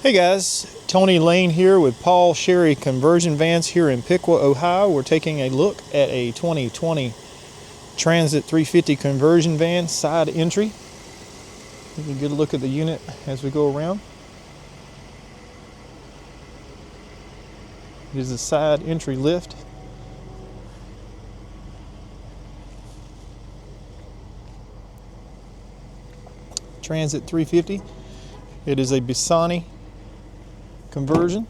Hey guys, Tony Lane here with Paul Sherry Conversion Vans here in Piqua, Ohio. We're taking a look at a 2020 Transit 350 conversion van side entry. You can get a look at the unit as we go around. It is a side entry lift. Transit 350. It is a Bisani conversion.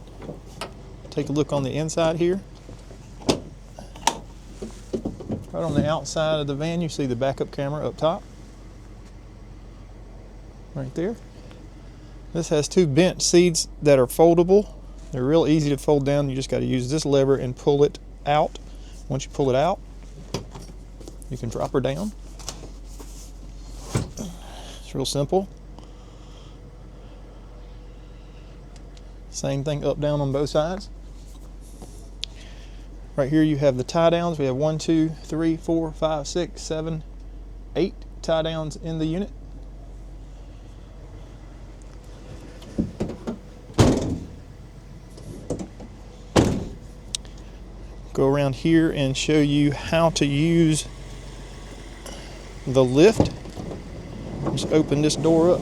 Take a look on the inside here. Right on the outside of the van, you see the backup camera up top. Right there. This has two bench seats that are foldable. They're real easy to fold down. You just got to use this lever and pull it out. Once you pull it out, you can drop her down. It's real simple. Same thing up, down on both sides. Right here you have the tie downs. We have 1, 2, 3, 4, 5, 6, 7, 8 tie downs in the unit. Go around here and show you how to use the lift. Just open this door up.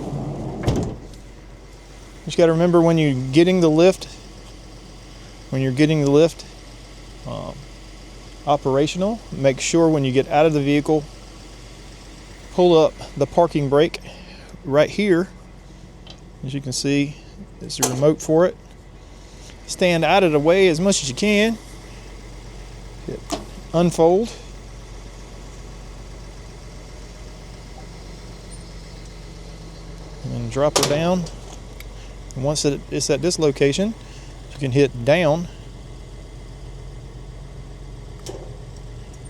Just got to remember when you're getting the lift, operational, make sure when you get out of the vehicle, pull up the parking brake right here. As you can see, there's a remote for it. Stand out of the way as much as you can. Hit unfold. And drop her down. And once it's at this location, you can hit down.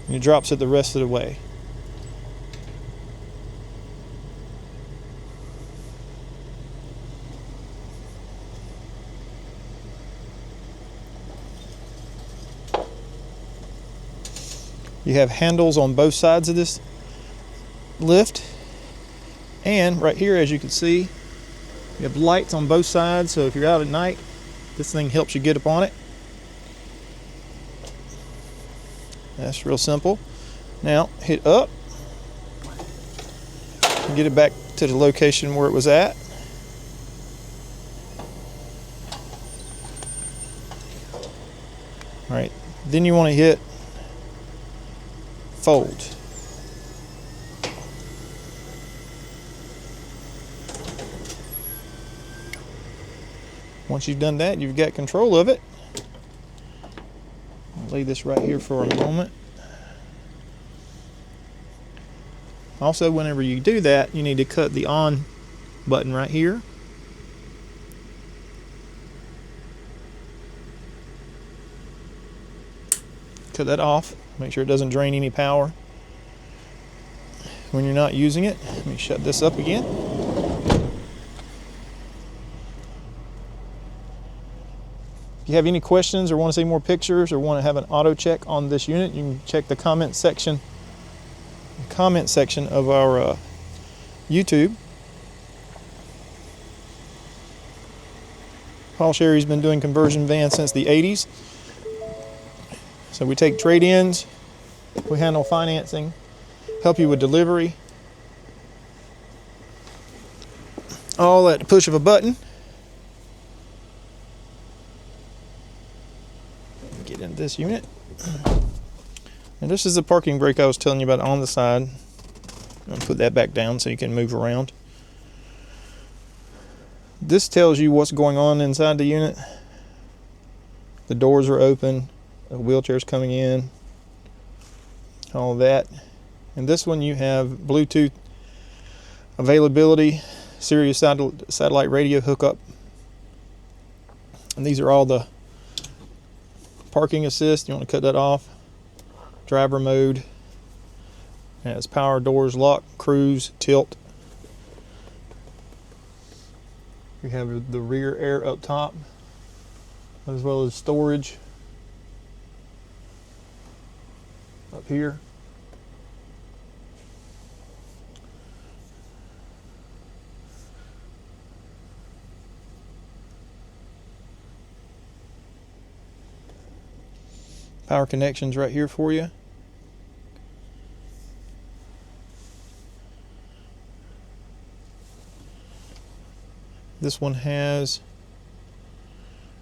And it drops it the rest of the way. You have handles on both sides of this lift. And right here, as you can see, you have lights on both sides, so if you're out at night, this thing helps you get up on it. That's real simple. Now hit up and get it back to the location where it was at. All right, then you want to hit fold. Once you've done that, you've got control of it. I'll leave this right here for a moment. Also, whenever you do that, you need to cut the on button right here. Cut that off. Make sure it doesn't drain any power when you're not using it. Let me shut this up again. If you have any questions or want to see more pictures or want to have an auto check on this unit, you can check the comment section of our YouTube. Paul Sherry's been doing conversion vans since the 80s. So we take trade-ins, we handle financing, help you with delivery. All at the push of a button. Get into this unit. And this is the parking brake I was telling you about on the side. I'll put that back down so you can move around. This tells you what's going on inside the unit. The doors are open, the wheelchair's coming in, all that. And this one you have Bluetooth availability, Sirius satellite radio hookup. And these are all the parking assist. You want to cut that off. Driver mode. It has power, doors, lock, cruise, tilt. You have the rear air up top, as well as storage up here. Power connections right here for you. This one has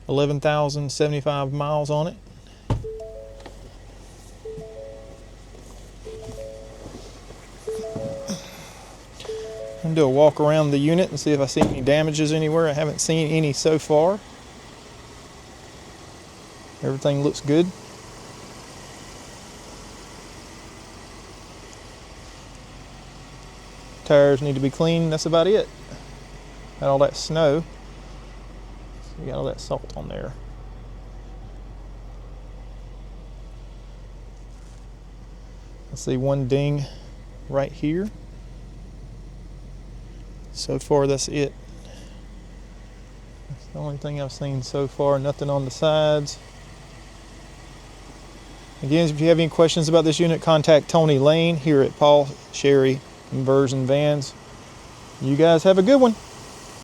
11,075 miles on it. I'm gonna do a walk around the unit and see if I see any damages anywhere. I haven't seen any so far. Everything looks good. Tires need to be cleaned. That's about it. Got all that snow. So you got all that salt on there. I see one ding right here. So far, that's it. That's the only thing I've seen so far. Nothing on the sides. Again, if you have any questions about this unit, contact Tony Lane here at Paul Sherry Conversion Vans. You guys have a good one.